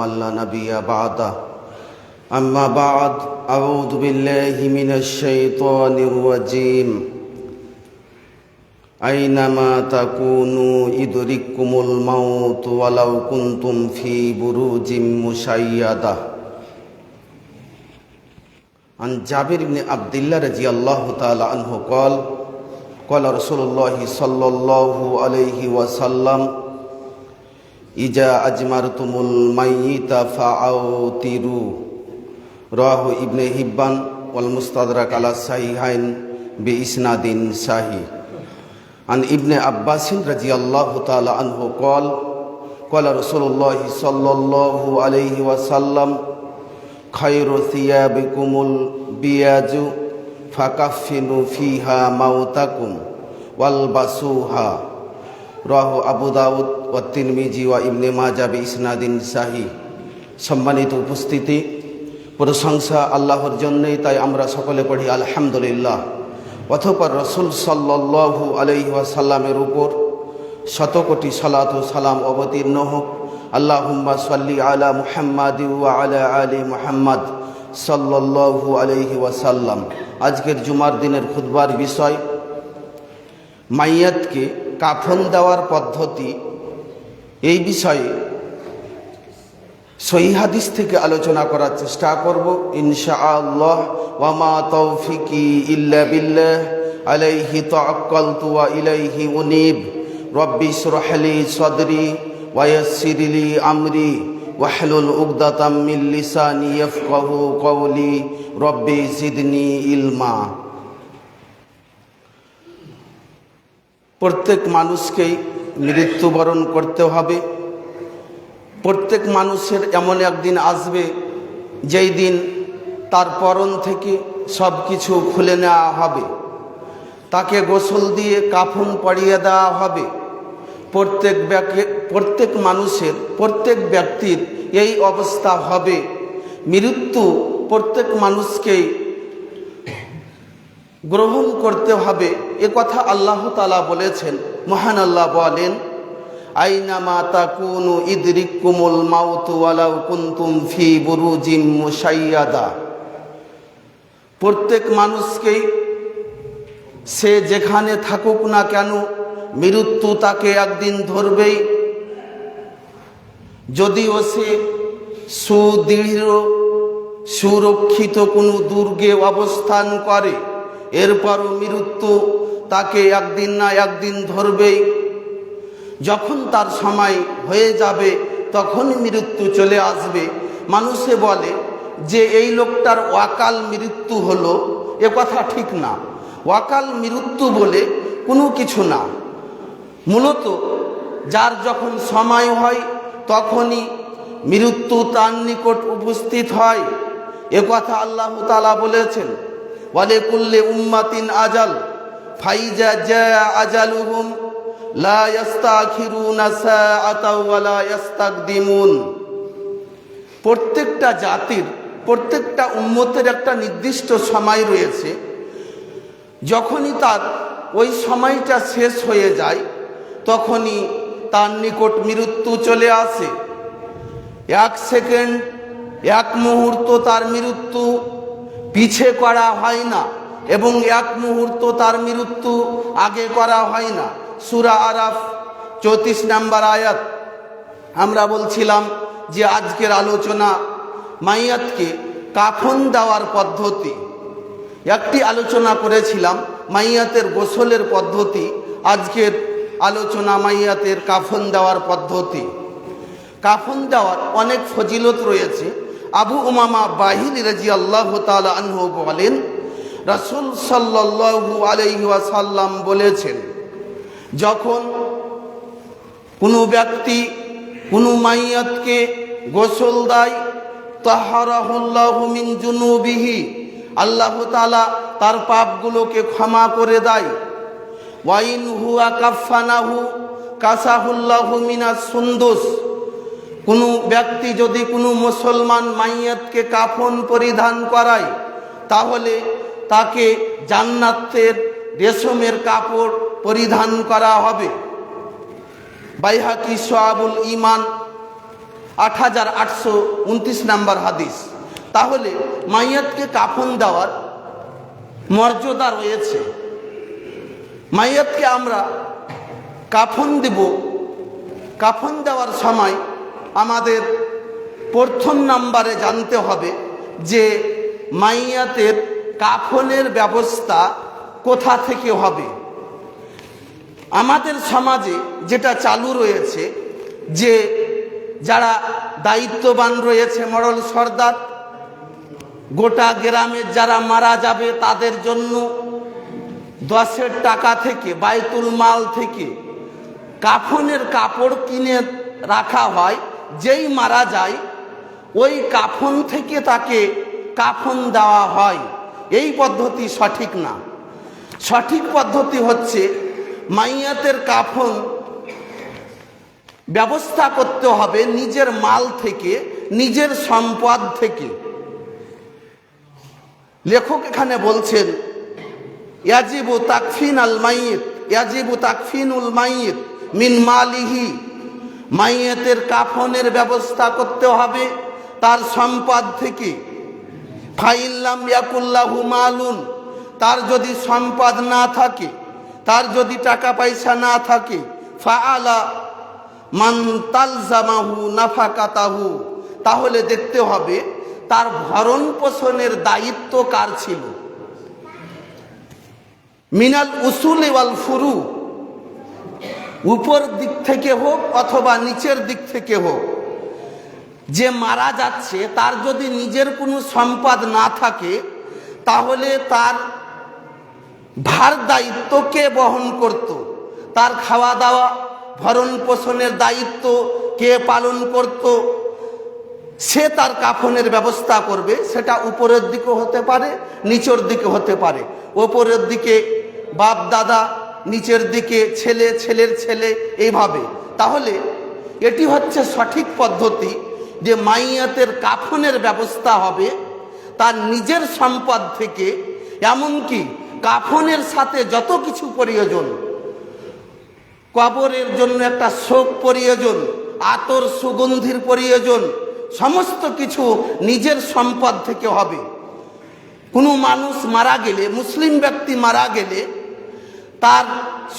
من لا نبي بعده أما بعد أعوذ بالله من الشيطان الرجيم أينما تكونوا يدرككم الموت ولو كنتم في بروج مشيدة عن جابر بن عبد الله رضي الله تعالى عنه قال رسول الله صلى الله عليه وسلم إذا أجمرتم الميت فأوتروا رواه ابن حبان والمستدرك على الصحيحين بإسناد صحيح عن ابن عباس رضي الله تعالى عنه قال رسول الله صلى الله عليه وسلم خير ثيابكم البياج فكفنوا فيها موتكم والبسوها রাহু আবু দাউদ ও তিরমিজি ও ইবনে মাজাহ বিইসনাদিন সহিহ। সম্মানিত উপস্থিতি, প্রশংসা আল্লাহর জন্যই, তাই আমরা সকলে পড়ি আলহামদুলিল্লাহ। অতঃপর রাসূল সাল্লাল্লাহু আলাইহি ওয়াসাল্লামের উপর শতকোটি সালাত ও সালাম অবতীর্ণ হোক। আল্লাহুম্মা সাল্লি আলা মুহাম্মাদি ওয়া আলা আলি মুহাম্মাদ সাল্লাল্লাহু আলাইহি ওয়াসাল্লাম। আজকের জুমার দিনের খুতবার বিষয় মাইয়াতকে কাফন দেওয়ার পদ্ধতি। এই বিষয়ে সহিহ হাদিস থেকে আলোচনা করার চেষ্টা করব ইনশাআল্লাহ। ওয়া মা তৌফিকি ইল্লা বিল্লাহ আলাইহি তাওয়াক্কালতু ওয়া ইলাইহি উনীব। রব্বি ইশরাহ লি সাদরি ওয়া ইয়াসসির লি আমরি ওয়াহলুল উকদাতাম মিন লিসানি ইয়াফকাহু কওলি রব্বি জিদনি ইলমা। প্রত্যেক মানুষকেই মৃত্যুবরণ করতে হবে। প্রত্যেক মানুষের এমন একদিন আসবে যেই দিন তার পরন থেকে সব কিছু খুলে নেওয়া হবে, তাকে গোসল দিয়ে কাফন পরিয়ে দেওয়া হবে। প্রত্যেক মানুষের, প্রত্যেক ব্যক্তির এই অবস্থা হবে। মৃত্যু প্রত্যেক মানুষকেই গ্রহণ করতে হবে, এ কথা আল্লাহ তাআলা বলেছেন। মহান আল্লাহ বলেন, আইনামা তাকুনু ইদরিককুমুল মাউতু ওয়ালাউ কুনতুম ফি বুরুজিম মুশাইয়াদা। প্রত্যেক মানুষকেই সে যেখানে থাকুক না কেন মৃত্যু তাকে একদিন ধরবেই। যদিও সে সুদৃঢ় সুরক্ষিত কোনো দুর্গে অবস্থান করে, এরপরও মৃত্যু তাকে একদিন না একদিন ধরবেই। যখন তার সময় হয়ে যাবে তখনই মৃত্যু চলে আসবে। মানুষে বলে যে এই লোকটার অকাল মৃত্যু হলো, এ কথা ঠিক না। অকাল মৃত্যু বলে কোনো কিছু না। মূলত যার যখন সময় হয় তখনই মৃত্যু তার নিকট উপস্থিত হয়, এ কথা আল্লাহ তাআলা বলেছেন। ওয়ালিকুল্লি উম্মাতিন আজাল ফাইজা জাআ আজালুহুম লা ইস্তাখিরুনা সাআতাও ওয়া লা ইস্তাকদিমুন। প্রত্যেকটা জাতির, প্রত্যেকটা উম্মতের একটা নির্দিষ্ট সময় রয়েছে। যখনই তার ওই সময়টা শেষ হয়ে যায় তখনই তার নিকট মৃত্যু চলে আসে। এক সেকেন্ড, এক মুহূর্ত তার মৃত্যু পিছে করা হয় না এবং এক মুহূর্ত তার মৃত্যু আগে করা হয় না। সূরা আরাফ 34 নম্বর আয়াত। আমরা বলছিলাম যে আজকের আলোচনা মাইয়াতকে কাফন দেওয়ার পদ্ধতি। একটি আলোচনা করেছিলাম মাইয়াতের গোসলের পদ্ধতি, আজকের আলোচনা মাইয়াতের কাফন দেওয়ার পদ্ধতি। কাফন দেওয়ার অনেক ফজিলত রয়েছে। আবু উমামা বাহিলী রাদিয়াল্লাহু তাআলা আনহু বলেন, রাসূল সাল্লাল্লাহু আলাইহি ওয়াসাল্লাম বলেছেন, যখন কোনো ব্যক্তি কোনো মাইয়াতকে গোসল দেয় তাহারাহুল্লাহু মিন জুনুবিহি, আল্লাহ তাআলা তার পাপগুলোকে ক্ষমা করে দেয়। ওয়াইন হুয়া কাফানাহু কাসাহুল্লাহু মিনাস সুন্দুস, কোনো ব্যক্তি যদি কোনো মুসলমান মাইয়াতকে কাফন পরিধান করায় তাহলে তাকে জান্নাতের রেশমের কাপড় পরিধান করা হবে। বাইহাকি শুআবুল ঈমান 8829 নম্বর হাদিস। তাহলে মাইয়াতকে কাফন দেওয়ার মর্যাদা রয়েছে। মাইয়াতকে আমরা কাফন দেব, কাফন দেওয়ার সময় আমাদের প্রথম নম্বরে জানতে হবে যে মাইয়াতের কাফনের ব্যবস্থা কোথা থেকে হবে। আমাদের সমাজে যেটা চালু রয়েছে যে যারা দায়িত্ববান রয়েছে মরল সর্দার, গোটা গ্রামের যারা মারা যাবে তাদের জন্য 10 টাকা থেকে বাইতুল মাল থেকে কাফনের কাপড় কিনে রাখা হয়। যেই মারা যায় ওই কাফন থেকে তাকে কাফন দেওয়া হয়। এই পদ্ধতি সঠিক না। সঠিক পদ্ধতি হচ্ছে মাইয়াতের কাফন ব্যবস্থা করতে হবে নিজের মাল থেকে, নিজের সম্পদ থেকে। লেখক এখানে বলছেন ইয়াজিবু তাকফিন আল মাইয়িত, ইয়াজিবু তাকফিনুল মাইয়িত মিন মালিহি। মাইয়াতের কাফনের ব্যবস্থা করতে হবে তার সম্পদ থেকে। ফাইল্লাম ইয়াকুল্লাহু মালুন, তার যদি সম্পদ না থাকে, তার যদি টাকা পয়সা না থাকে, ফাআলা মান তালজামাহু নাফাকাতাহু, তাহলে দেখতে হবে তার ভরণ পোষণের দায়িত্ব কার ছিল। মিনাল উসুল ওয়াল ফুরু, উপর দিক থেকে হোক অথবা নিচের দিক থেকে হোক, যে মারা যাচ্ছে তার যদি নিজের কোনো সম্পদ না থাকে তাহলে তার ভার দায়িত্ব কে বহন করত? তার খাওয়া দাওয়া ভরণ পোষণের দায়িত্ব কে পালন করত? সে তার কাফনের ব্যবস্থা করবে। সেটা উপরের দিকে হতে পারে, নিচের দিকে হতে পারে। উপরের দিকে বাপ দাদা, নিচের দিকে ছেলে, ছেলের ছেলে, এইভাবে। তাহলে এটি হচ্ছে সঠিক পদ্ধতি যে মাইয়াতের কাফনের ব্যবস্থা হবে তার নিজের সম্পদ থেকে। এমনকি কাফনের সাথে যত কিছু প্রয়োজন, কবরের জন্য একটা শোক প্রয়োজন, আতর সুগন্ধির প্রয়োজন, সমস্ত কিছু নিজের সম্পদ থেকে হবে। কোনো মানুষ মারা গেলে, মুসলিম ব্যক্তি মারা গেলে তার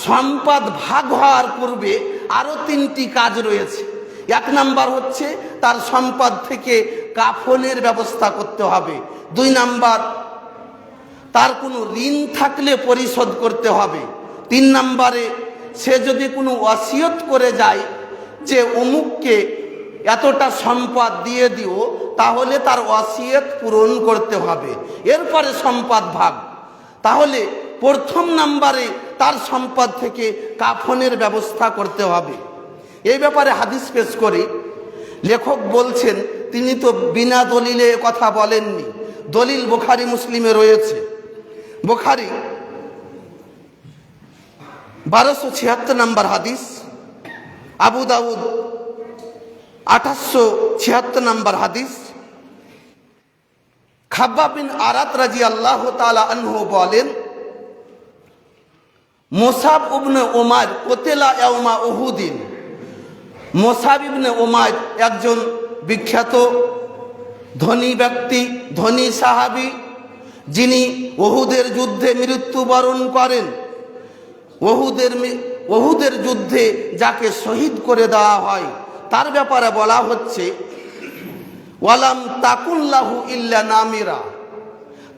সম্পদ ভাগ হওয়ার পূর্বে আরও 3টি কাজ রয়েছে। 1 নাম্বার হচ্ছে তার সম্পদ থেকে কাফনের ব্যবস্থা করতে হবে। 2 নাম্বার তার কোনো ঋণ থাকলে পরিশোধ করতে হবে। 3 নাম্বারে সে যদি কোনো ওয়াসিয়ত করে যায় যে অমুককে এতটা সম্পদ দিয়ে দিও, তাহলে তার ওয়াসিয়ত পূরণ করতে হবে। এরপরে সম্পদ ভাগ। তাহলে প্রথম নাম্বারে তার সম্পদ থেকে কাফনের ব্যবস্থা করতে হবে। এই ব্যাপারে হাদিস পেশ করি। লেখক বলছেন তিনি তো বিনা দলিলে কথা বলেননি, দলিল বুখারী মুসলিমে রয়েছে। বুখারী 1276 নম্বর হাদিস, আবু দাউদ 876 নম্বর হাদিস। খাব্বাব বিন আরাত রাদিয়াল্লাহু তাআলা আনহু বলেন, মুসাব ইবনে উমার কুতিলা ইয়াউমা উহুদিন। মুসাব ইবনে উমার একজন বিখ্যাত ধনী ব্যক্তি, ধনী সাহাবী, যিনি উহুদের যুদ্ধে মৃত্যুবরণ করেন। উহুদের যুদ্ধে যাকে শহীদ করে দেওয়া হয় তার ব্যাপারে বলা হচ্ছে ওয়ালাম তাকুল্লাহু ইল্লা নামিরা,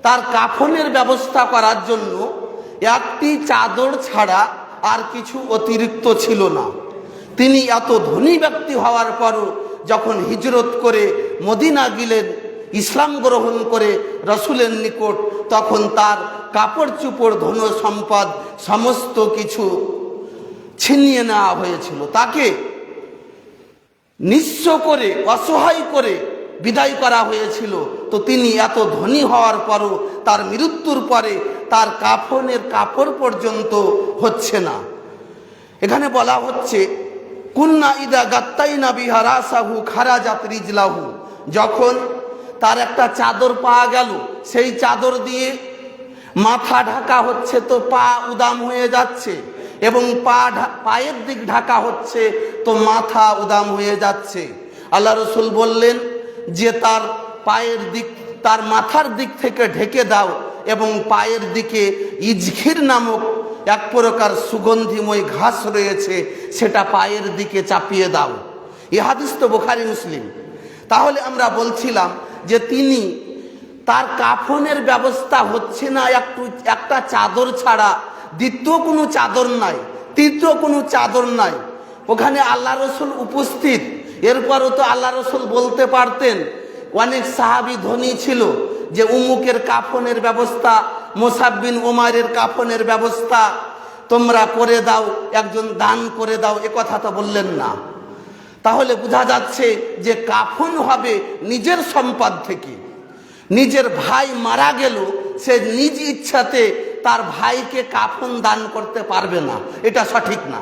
তার কাফনের ব্যবস্থা করার জন্য একটি চাদর ছাড়া আর কিছু অতিরিক্ত ছিল না। তিনি এত ধনী ব্যক্তি হওয়ার পরও যখন হিজরত করে মদিনা গেলেন, ইসলাম গ্রহণ করে রসুলের নিকট, তখন তার কাপড় চোপড়, ধন সম্পদ সমস্ত কিছু ছিনিয়ে নেওয়া হয়েছিল। তাকে নিঃস্ব করে, অসহায় করে বিদায় করা হয়েছিল। তো তিনি এত ধনী হওয়ার পরও তার মৃত্যুর পরে তার কাফনের কাপড় পর্যন্ত হচ্ছে না। এখানে বলা হচ্ছে কুন্না ইদা গাত্তাইনা বিহা রাসাহু খারাজাত রিজলাহু, যখন তার একটা চাদর পাওয়া গেল, সেই চাদর দিয়ে মাথা ঢাকা হচ্ছে তো পা উদাম হয়ে যাচ্ছে, এবং পায়ের দিক ঢাকা হচ্ছে তো মাথা উদাম হয়ে যাচ্ছে। আল্লাহ রসুল বললেন যে তার পায়ের দিক, তার মাথার দিক থেকে ঢেকে দাও এবং পায়ের দিকে ইজখির নামক এক প্রকার সুগন্ধিময় ঘাস রয়েছে, সেটা পায়ের দিকে চাপিয়ে দাও। এ হাদিস তো বুখারী মুসলিম। তাহলে আমরা বলছিলাম যে তিনি, তার কাফনের ব্যবস্থা হচ্ছে না একটা চাদর ছাড়া, দ্বিতীয় কোনো চাদর নাই, তৃতীয় কোনো চাদর নাই। ওখানে আল্লাহ রসুল উপস্থিত, এরপরও তো আল্লাহ রসুল বলতে পারতেন, অনেক সাহাবী ধনী ছিল যে উমুকের কাফনের ব্যবস্থা, মুসাব বিন উমাইরের কাফনের ব্যবস্থা তোমরা করে দাও, একজন দান করে দাও, এ কথা তো বললেন না। তাহলে বোঝা যাচ্ছে যে কাফন হবে নিজের সম্পদ থেকে। নিজের ভাই মারা গেল, সে নিজ ইচ্ছাতে তার ভাইকে কাফন দান করতে পারবে না, এটা সঠিক না।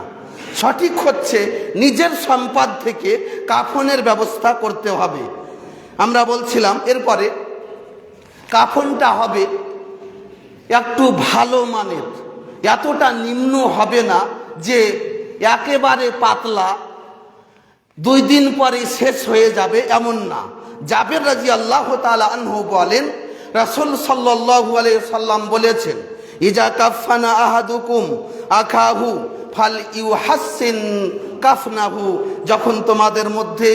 সঠিক হচ্ছে নিজের সম্পদ থেকে কাফনের ব্যবস্থা করতে হবে। আমরা বলছিলাম এরপরে কাফনটা হবে একটু ভালো মানের, এতটা নিম্ন হবে না যে একেবারে পাতলা, 2 দিন পরে শেষ হয়ে যাবে, এমন না। জাবের রাদিয়াল্লাহু তাআলা আনহু বলেন, রাসূল সাল্লাল্লাহু আলাইহি সাল্লাম বলেছেন, ইজা কাফানা আহাদুকুম আখাহু ফাল ইউহাসসিন কাফনাহু, যখন তোমাদের মধ্যে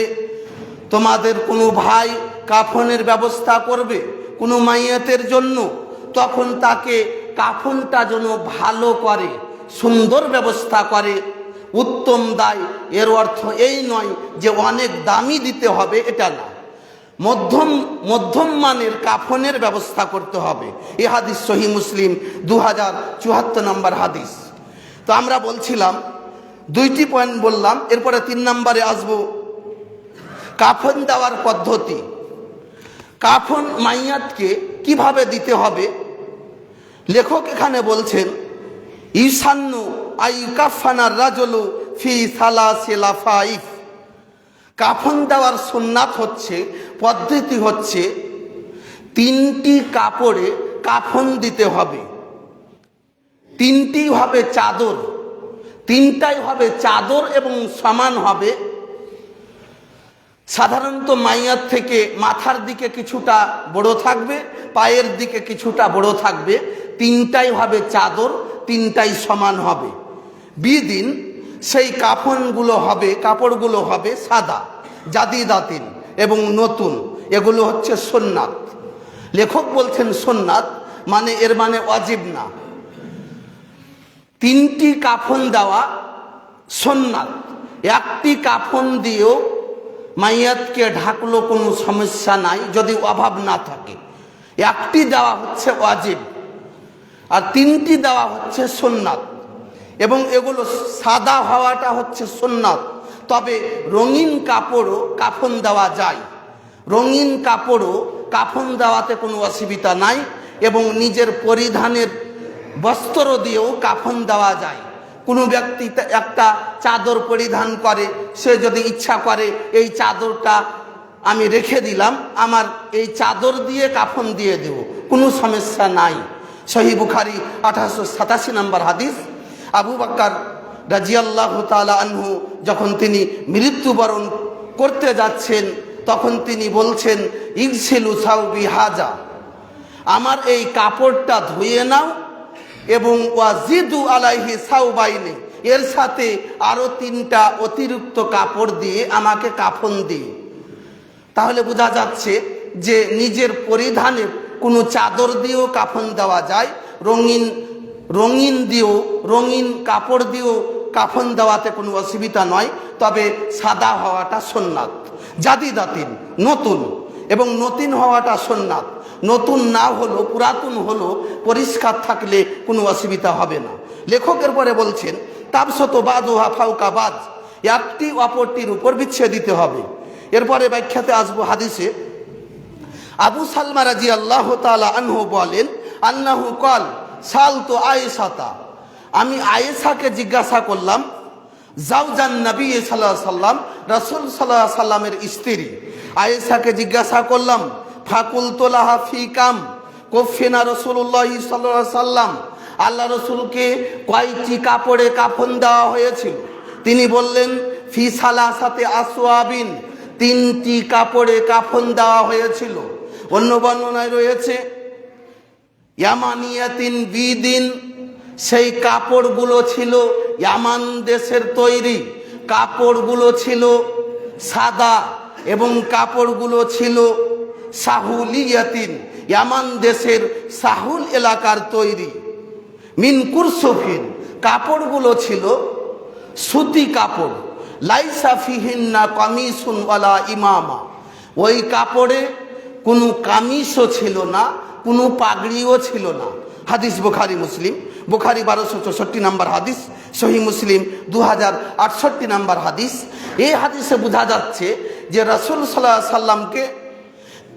তোমাদের কোনো ভাই কাফনের ব্যবস্থা করবে কোনো মাইয়াতের জন্য, তখন তাকে কাফনটা যেন ভালো করে, সুন্দর ব্যবস্থা করে, উত্তম দায়। এর অর্থ এই নয় যে অনেক দামি দিতে হবে, এটা না। মধ্যম মানের কাফনের ব্যবস্থা করতে হবে। এই হাদিস সহিহ মুসলিম 2074 নম্বর হাদিস। তো আমরা বলছিলাম 2টি পয়েন্ট বললাম, এরপরে 3 নম্বরে আসবো, কাফন দেওয়ার পদ্ধতি। কাফন মাইয়াতকে কিভাবে দিতে হবে? লেখক এখানে বলছেন, ইসান্নু আইকাফানার রাজুলু ফি সালাসি লাফাইফ। কাফন দেওয়ার সুন্নাত হচ্ছে, পদ্ধতি হচ্ছে 3টি কাপড়ে কাফন দিতে হবে। 3টি হবে চাদর, 3টাই হবে চাদর এবং সমান হবে। সাধারণত মাইয়াত থেকে মাথার দিকে কিছুটা বড় থাকবে, পায়ের দিকে কিছুটা বড় থাকবে, 3টাই হবে চাদর, 3টাই সমান হবে। বিদিন সেই কাফনগুলো হবে, কাপড়গুলো হবে সাদা, জাদিদাতিন এবং নতুন। এগুলো হচ্ছে সুন্নাত। লেখক বলছেন সুন্নাত মানে, এর মানে ওয়াজিব না। 3টি কাফন দেওয়া সুন্নাত। একটি কাফন দিয়েও মাইয়াতকে ঢাকলো কোনো সমস্যা নাই, যদি অভাব না থাকে। একটি দেওয়া হচ্ছে ওয়াজিব আর 3টি দেওয়া হচ্ছে সুন্নাত। এবং এগুলো সাদা হওয়াটা হচ্ছে সুন্নাত। তবে রঙিন কাপড়ও কাফন দেওয়া যায়, রঙিন কাপড়ও কাফন দেওয়াতে কোনো অসুবিধা নাই। এবং নিজের পরিধানের বস্ত্র দিয়েও কাফন দেওয়া যায়। কোনো ব্যক্তি একটা চাদর পরিধান করে, সে যদি ইচ্ছা করে এই চাদরটা আমি রেখে দিলাম, আমার এই চাদর দিয়ে কাফন দিয়ে দেব, কোনো সমস্যা নাই। সহিহ বুখারী 1887 নম্বর হাদিস। আবু বকর রাদিয়াল্লাহু তাআলা আনহু যখন তিনি মৃত্যুবরণ করতে যাচ্ছেন, তখন তিনি বলছেন, ইগসিলু সাউবি হাজা, আমার এই কাপড়টা ধুয়ে নাও এবং ওয়াজিদু আলাইহি সাউবাইনি, এর সাথে আরো 3টা অতিরিক্ত কাপড় দিয়ে আমাকে কাফন দিয়ে। তাহলে বোঝা যাচ্ছে যে নিজের পরিধানের কোনো চাদর দিয়েও কাফন দেওয়া যায়, রঙিন দিয়েও, রঙিন কাপড় দিয়েও কাফন দেওয়াতে কোনো অসুবিধা নয়। তবে সাদা হওয়াটা সুন্নাত, জাদিদাতিন নতুন, এবং নতুন হওয়াটা সুন্নাত। নতুন না হলো, পুরাতন হলো, পরিষ্কার থাকলে কোনো অসুবিধা হবে না। লেখকের পরে বলছেন, তাবসত বাদুহা ফাওকা বাদ, একটি অপরটির উপর বিচ্ছেদ দিতে হবে। এরপরে ব্যাখ্যাতে আসবো হাদিসে। আবু সালমা রাদিয়াল্লাহু তাআলা আনহু বলেন, আন্নাহু ক্বাল সালতু আয়েশাতা, আমি আয়েশাকে জিজ্ঞাসা করলাম, জাওজান নবী সাল্লাল্লাহু আলাইহি সাল্লাম, রাসূল সাল্লাল্লাহু আলাইহি সাল্লামের স্ত্রী আয়েশাকে জিজ্ঞাসা করলাম, ফাকুলতু লাহা ফি কাম কুফিনা রাসূলুল্লাহ সাল্লাল্লাহু আলাইহি সাল্লাম, আল্লাহ রসুলকে কয়টি কাপড়ে কাফন দেওয়া হয়েছিল? তিনি বললেন, ফি সালাসাতি আসওয়াবিন, তিনটি কাপড়ে কাফন দেওয়া হয়েছিল। অন্য বর্ণনায় রয়েছে ইয়ামানিয়াতিন বিদিন, সেই কাপড়গুলো ছিল ইয়ামান দেশের তৈরি, কাপড়গুলো ছিল সাদা এবং কাপড়গুলো ছিল সাহুলিয়াতিন, ইয়ামান দেশের সাহুল এলাকার তৈরি। মিন কুরসুফিন, কাপড়গুলো ছিল সুতি কাপড়। লাইসা ফিহিন্না কামিসুন ওয়ালা ইমামা, ওই কাপড়ে কোনো কামিজও ছিল না, কোনো পাগড়িও ছিল না। হাদিস বুখারী মুসলিম, বুখারী 1264 নম্বর হাদিস, সহিহ মুসলিম 2068 নম্বর হাদিস। এই হাদিসে বোঝা যাচ্ছে যে রাসূল সাল্লাল্লাহু আলাইহি সাল্লামকে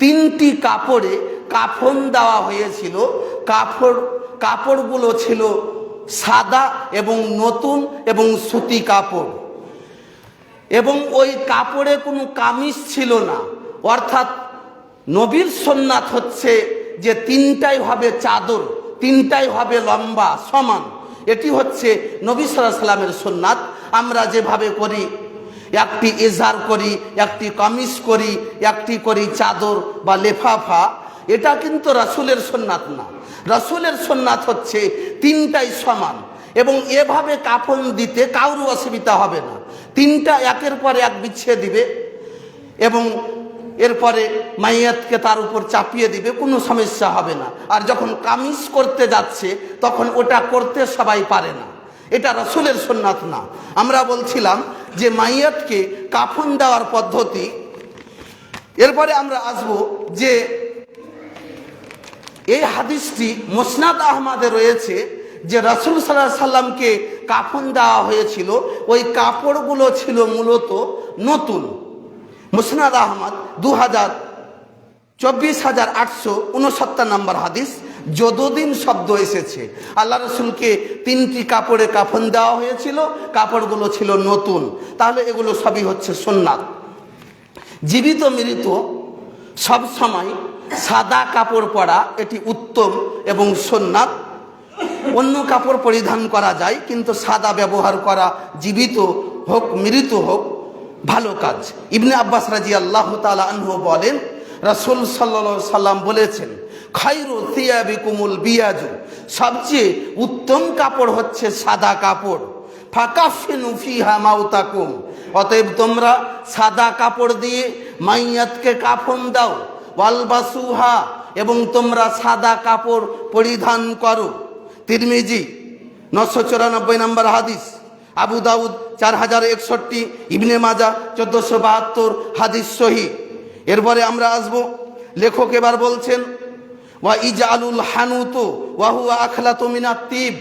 তিনটি কাপড়ে কাফন দেওয়া হয়েছিল। কাপড়গুলো ছিল সাদা এবং নতুন এবং সুতি কাপড়, এবং ওই কাপড়ে কোনো কামিজ ছিল না। অর্থাৎ নবীর সুন্নাত হচ্ছে যে তিনটাই হবে চাদর, তিনটাই হবে লম্বা সমান। এটি হচ্ছে নবী সাল্লাল্লাহু আলাইহি সাল্লামের সুন্নাত। আমরা যেভাবে করি, একটি ইজার করি, একটি কামিজ করি, একটি করি চাদর বা লেফাফা, এটা কিন্তু রাসূলের সুন্নাত না। রাসূলের সুন্নাত হচ্ছে তিনটাই সমান, এবং এভাবে কাফন দিতে কারো অসুবিধা হবে না। তিনটা একের পর এক বিছিয়ে দিবে এবং এরপরে মাইয়াতকে তার উপর চাপিয়ে দিবে, কোনো সমস্যা হবে না। আর যখন কামিজ করতে যাচ্ছে তখন ওটা করতে সবাই পারে না, এটা রাসূলের সুন্নাত না। আমরা বলছিলাম যে মাইয়াতকে কাফন দেওয়ার পদ্ধতি। এরপরে আমরা আসব যে এই হাদিসটি মুসনাদ আহমদে রয়েছে যে রাসূল সাল্লাল্লাহু আলাইহি সাল্লামকে কাফন দেওয়া হয়েছিল, ওই কাপড়গুলো ছিল মূলত নতুন। মুসনাদ আহমদ 24,869 নম্বর হাদিস। যদুদিন শব্দ এসেছে, আল্লাহ রসুলকে তিনটি কাপড়ে কাফন দেওয়া হয়েছিল, কাপড়গুলো ছিল নতুন। তাহলে এগুলো সবই হচ্ছে সুন্নাত। জীবিত মৃত সব সময় সাদা কাপড় পরা এটি উত্তম এবং সুন্নাত। অন্য কাপড় পরিধান করা যায়, কিন্তু সাদা ব্যবহার করা জীবিত হোক মৃত হোক ভালো কাজ। ইবনে আব্বাস রাদিয়াল্লাহু তাআলা আনহু বলেন, রাসূল সাল্লাল্লাহু আলাইহি সাল্লাম বলেছেন, খায়রু থিয়াবিকুমুল বিয়াজু, সবচেয়ে উত্তম কাপড় হচ্ছে সাদা কাপড়। ফাকাফিনু ফিহা মাউতাকুম, অতএব তোমরা সাদা কাপড় দিয়ে মাইয়াতকে কাফন দাও। ওয়ালবাসুহা, এবং তোমরা সাদা কাপড় পরিধান করো। তিরমিজি 994 নম্বর হাদিস, আবু দাউদ 4061, ইবনে মাজা 1472 হাদিস সহিহ। এরপরে আমরা আসব, লেখক এবার বলছেন ওয়া ইজআলুল হানুতু ওয়া হুয়া আখলাতু মিনাত তিব,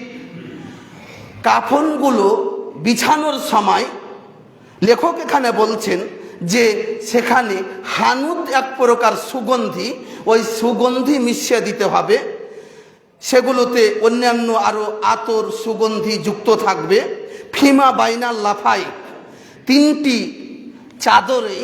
কাফনগুলো বিছানোর সময় লেখক এখানে বলছেন যে সেখানে হানুত এক প্রকার সুগন্ধি, ওই সুগন্ধি মিশিয়ে দিতে হবে। সেগুলোতে অন্যান্য আরও আতর সুগন্ধি যুক্ত থাকবে। ফিমা বাইনাল লাফাই, তিনটি চাদরে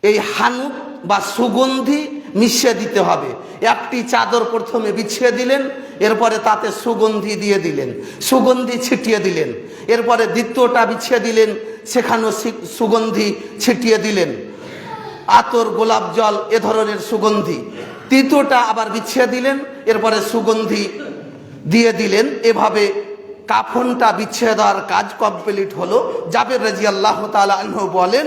এই হানুত বা সুগন্ধি মিশিয়ে দিতে হবে। একটি চাদর প্রথমে বিছিয়ে দিলেন, এরপরে তাতে সুগন্ধি দিয়ে দিলেন, সুগন্ধি ছিটিয়ে দিলেন। এরপরে দ্বিতীয়টা বিছিয়ে দিলেন, সেখানেও সুগন্ধি ছিটিয়ে দিলেন, আতর গোলাপ জল এ ধরনের সুগন্ধি। তৃতীয়টা আবার বিছিয়ে দিলেন, এরপরে সুগন্ধি দিয়ে দিলেন। এভাবে কাফনটা বিছিয়ে দেওয়ার কাজ কমপ্লিট হলো। জাবের রাদিয়াল্লাহু তাআলা আনহু বলেন,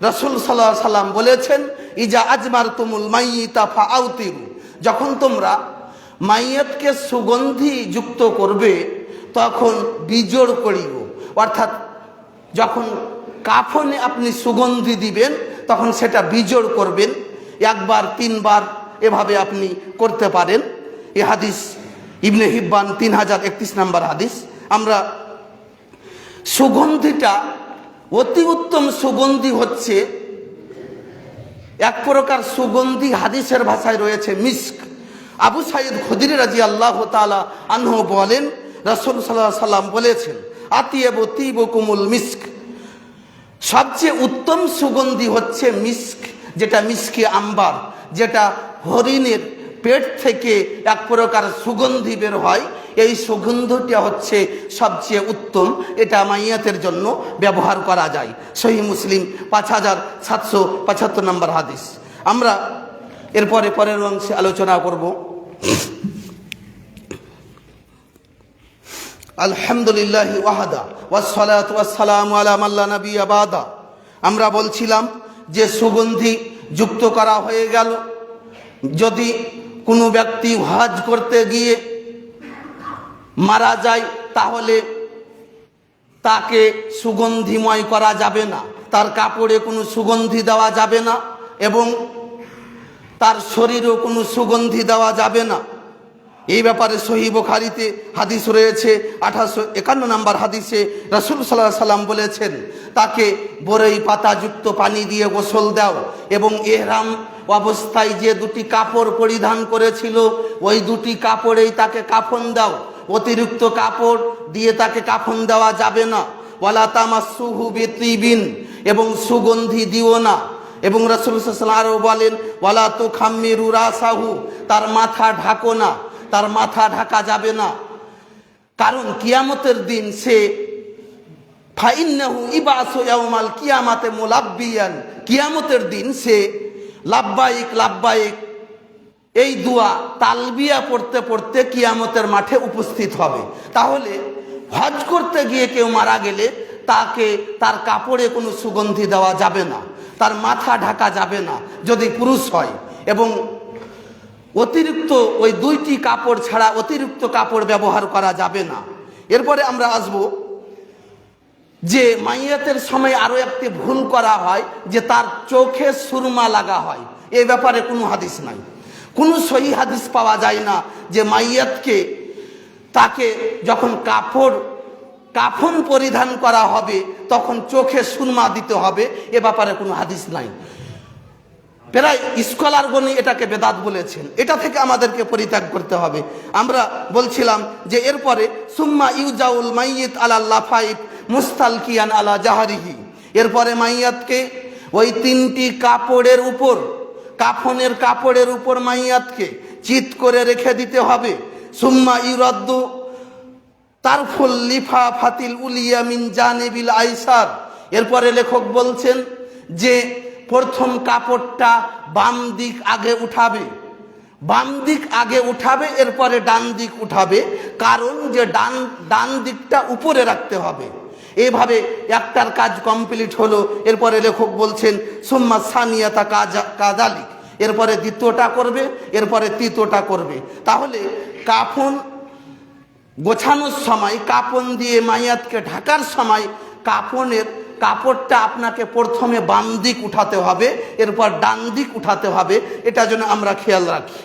রাসূল সাল্লাল্লাহু আলাইহি সাল্লাম বলেছেন, ইজা আজমারতুমুল মাইয়িতা ফাআউতিরু, যখন তোমরা মাইয়াতকে সুগন্ধি যুক্ত করবে তখন বিজোড় করিও। অর্থাৎ যখন কাফনে আপনি সুগন্ধি দিবেন তখন সেটা বিজোড় করবেন, একবার তিনবার এভাবে আপনি করতে পারেন। এ হাদিস ইবনে হিব্বান 3031 নম্বর হাদিস। আমরা সুগন্ধিটা অতি উত্তম সুগন্ধি হচ্ছে এক প্রকার সুগন্ধি, হাদিসের ভাষায় রয়েছে মিস্ক। আবু সাঈদ খুদরি রাদিয়াল্লাহু তাআলা আনহু বলেন, রাসূল সাল্লাল্লাহু আলাইহি সাল্লাম বলেছেন, আতিয়াবু তিবুকুমুল মিস্ক, সবচেয়ে উত্তম সুগন্ধি হচ্ছে মিস্ক, যেটা মিস্কি আম্বার, যেটা হরিণের পেট থেকে এক প্রকার সুগন্ধি বের হয়। এই সুগন্ধটা হচ্ছে সবচেয়ে উত্তম, এটা মাইয়াতের জন্য ব্যবহার করা যায়। সহিহ মুসলিম 5775 নম্বর হাদিস। আমরা এরপরে পরের অংশে আলোচনা করব। আলহামদুলিল্লাহ ওয়াহদা ওয়াসসালাতু ওয়াসসালামু আলা মান লা নাবিয়্যা বাদা। আমরা বলছিলাম যে সুগন্ধি যুক্ত করা হয়ে গেল। যদি কোনো ব্যক্তি হজ করতে গিয়ে মারা যায় তাহলে তাকে সুগন্ধিময় করা যাবে না, তার কাপড়ে কোনো সুগন্ধি দেওয়া যাবে না এবং তার শরীরেও কোনো সুগন্ধি দেওয়া যাবে না। এই ব্যাপারে সহিহ বুখারীতে হাদিস রয়েছে 1851 নম্বর হাদিসে রাসূল সাল্লাল্লাহু আলাইহি সাল্লাম বলেছেন, তাকে বরই পাতাযুক্ত পানি দিয়ে গোসল দাও এবং ইহরাম অবস্থায় যে দুটি কাপড় পরিধান করেছিল ওই দুটি কাপড়েই তাকে কাফন দাও, অতিরিক্ত কাপড় দিয়ে তাকে কাফন দেওয়া যাবে না। ওয়ালা তামাসসুহু বিতিবিন, এবং সুগন্ধি দিও না। এবং রাসূল সাল্লাল্লাহু আলাইহি ওয়াসাল্লাম আরও বলেন, ওয়ালা তুখাম্মিরু রাসাহু, তার মাথা ঢাকো না, তার মাথা ঢাকা যাবে না। কারণ কিয়ামতের দিন সে ফাইন্নাহু ইবাসু ইয়াউমাল কিয়ামাতে মুলাব্বিয়ান, কিয়ামতের দিন সে লাব্বাইক লাব্বাইক এই দোয়া তালবিয়া পড়তে পড়তে কিয়ামতের মাঠে উপস্থিত হবে। তাহলে হজ করতে গিয়ে কেউ মারা গেলে তাকে তার কাপড়ে কোনো সুগন্ধি দেওয়া যাবে না, তার মাথা ঢাকা যাবে না যদি পুরুষ হয়, এবং অতিরিক্ত ওই দুইটি কাপড় ছাড়া অতিরিক্ত কাপড় ব্যবহার করা যাবে না। এরপরে আমরা আসব যে মাইয়াতের সময় আরও একটি ভুল করা হয় যে তার চোখে সুরমা লাগা হয়। এই ব্যাপারে কোনো হাদিস নাই, কোনো সহিহ হাদিস পাওয়া যায় না যে মাইয়াতকে তাকে যখন কাফন পরিধান করা হবে তখন চোখে সুরমা দিতে হবে, এ ব্যাপারে কোনো হাদিস নাই। প্রায় স্কলারগণই এটাকে বেদাত বলেছেন, এটা থেকে আমাদেরকে পরিত্যাগ করতে হবে। আমরা বলছিলাম যে এরপরে সুম্মা ইউজাউল মাইয়িত আলা লাফাইত মুস্তালকিয়ান আলা জাহারিহি, এরপরে মাইয়াতকে ওই তিনটি কাপড়ের উপর, কাফনের কাপড়ের উপর মাইয়াতকে চিৎ করে রেখে দিতে হবে। সুম্মা ইউরাদ্দু তারফুল লিফাফাতিল উলিয়া মিন জানিবিল আইসার, এরপরে লেখক বলছেন যে প্রথম কাপড়টা বাম দিক আগে উঠাবে, বাম দিক আগে উঠাবে, এরপরে ডান দিক উঠাবে, কারণ যে ডান দিকটা উপরে রাখতে হবে। এইভাবে একটার কাজ কমপ্লিট হলো। এরপরে লেখক বলছেন সুম্মা সানিয়াতা কাযালিক, এরপরে দ্বিতীয়টা করবে, এরপরে তৃতীয়টা করবে। তাহলে কাফন গোছানোর সময়, কাফন দিয়ে মাইয়াতকে ঢাকার সময় কাপড়টা আপনাকে প্রথমে বাম দিক উঠাতে হবে, এরপর ডান দিক উঠাতে হবে, এটা যেন আমরা খেয়াল রাখি।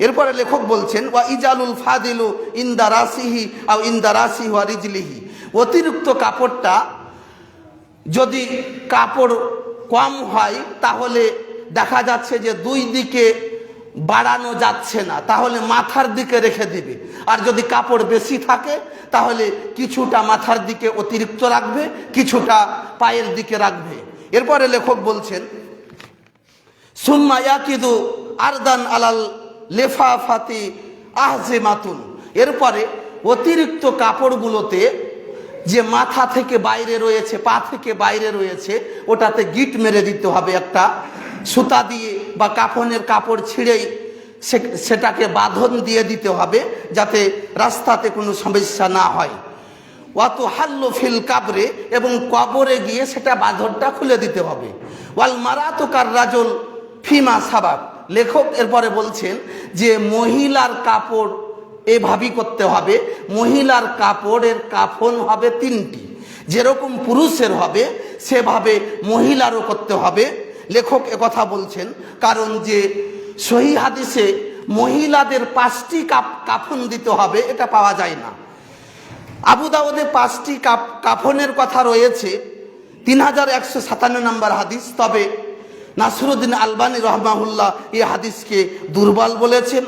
এরপরে লেখক বলছেন ওয়া ইজালুল ফাদিলু ইনদা রাসিহি আও ইনদা রাসিহি ওয়া রিজলিহি, অতিরিক্ত কাপড়টা যদি কাপড় কম হয় তাহলে দেখা যাচ্ছে যে দুই দিকে বাড়ানো যাচ্ছে না, তাহলে মাথার দিকে রেখে দিবে। আর যদি কাপড় বেশি থাকে তাহলে কিছুটা মাথার দিকে অতিরিক্ত রাখবে, কিছুটা পায়ের দিকে রাখবে। এরপরে লেখক বলছেন সুম্মা ইয়াকিদু আরদান আলাল লেফাফাতি আহজিমাতুন, এরপরে অতিরিক্ত কাপড়গুলোতে যে মাথা থেকে বাইরে রয়েছে, পা থেকে বাইরে রয়েছে, ওটাতে গিট মেরে দিতে হবে একটা সুতা দিয়ে, বা কাফনের কাপড় ছিঁড়েই সেটাকে বাঁধন দিয়ে দিতে হবে যাতে রাস্তাতে কোনো সমস্যা না হয়। ওয়াত হাল্লু ফিল কাবরে, এবং কবরে গিয়ে সেটা বাঁধনটা খুলে দিতে হবে। ওয়াল মারাতু কার রাজুল ফিমা সাবাব, লেখক এরপরে বলছেন যে মহিলার কাপড় এভাবেই করতে হবে। মহিলার কাপড়ের কাফন হবে তিনটি, যেরকম পুরুষের হবে সেভাবে মহিলারও করতে হবে। লেখক একথা বলছেন কারণ যে সহিহ হাদিসে মহিলাদের 5টি কাফন দিতে হবে এটা পাওয়া যায় না। আবু দাউদে 5টি কাফনের কথা রয়েছে, 3157 নম্বর হাদিস। তবে নাসিরুদ্দিন আলবানী রহমাহুল্লাহ এই হাদিসকে দুর্বল বলেছেন।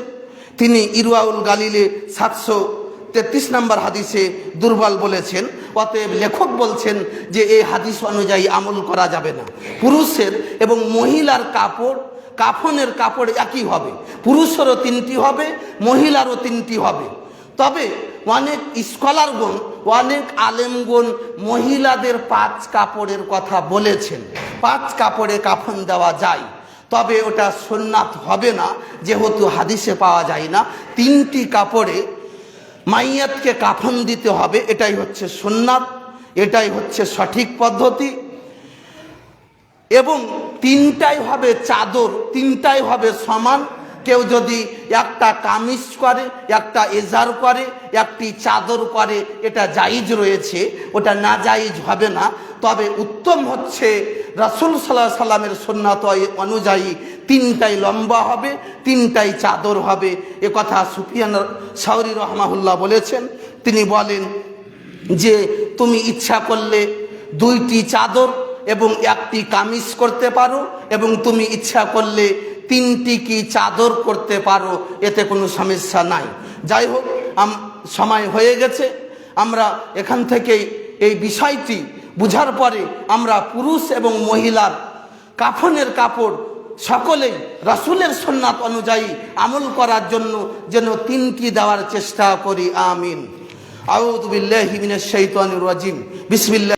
তিনি ইরওয়াউল গালিলে 733 নম্বর হাদিসে দুর্বল বলেছেন। অতএব লেখক বলছেন যে এই হাদিস অনুযায়ী আমল করা যাবে না। পুরুষের এবং মহিলার কাফনের কাপড় একই হবে, পুরুষেরও 3টি হবে, মহিলারও 3টি হবে। তবে অনেক স্কলারগণ, অনেক আলেমগণ মহিলাদের 5 কাপড়ের কথা বলেছেন। 5 কাপড়ে কাফন দেওয়া যায়, তবে ওটা সুন্নাত হবে না, যেহেতু হাদিসে পাওয়া যায় না। 3টি কাপড়ে মাইয়াতকে কাফন দিতে হবে, এটাই হচ্ছে সুন্নাত, এটাই হচ্ছে সঠিক পদ্ধতি। এবং 3টাই হবে চাদর, 3টাই হবে সমান। কেউ যদি একটা কামিজ করে, একটা এজার করে, একটি চাদর করে, এটা জায়েজ রয়েছে, ওটা না জায়েজ হবে না। তবে উত্তম হচ্ছে রাসূল সাল্লাল্লাহু আলাইহি সাল্লামের সুন্নাত অনুযায়ী 3টাই লম্বা হবে, 3টাই চাদর হবে। এ কথা সুফিয়ান সাউরি রহমাহুল্লাহ বলেছেন। তিনি বলেন যে তুমি ইচ্ছা করলে 2টি চাদর এবং 1টি কামিজ করতে পারো, এবং তুমি ইচ্ছা করলে 3টি কি চাদর করতে পারো, এতে কোনো সমস্যা নাই। যাই হোক, সময় হয়ে গেছে। আমরা এখান থেকেই এই বিষয়টি বুঝার পরে আমরা পুরুষ এবং মহিলার কাফনের কাপড় সকলেই রাসূলের সুন্নাত অনুযায়ী আমল করার জন্য যেন 3টি দেওয়ার চেষ্টা করি। আমিন। আউযু বিল্লাহি মিনাশ শাইতানির রাজিম। বিসমিল্লাহ।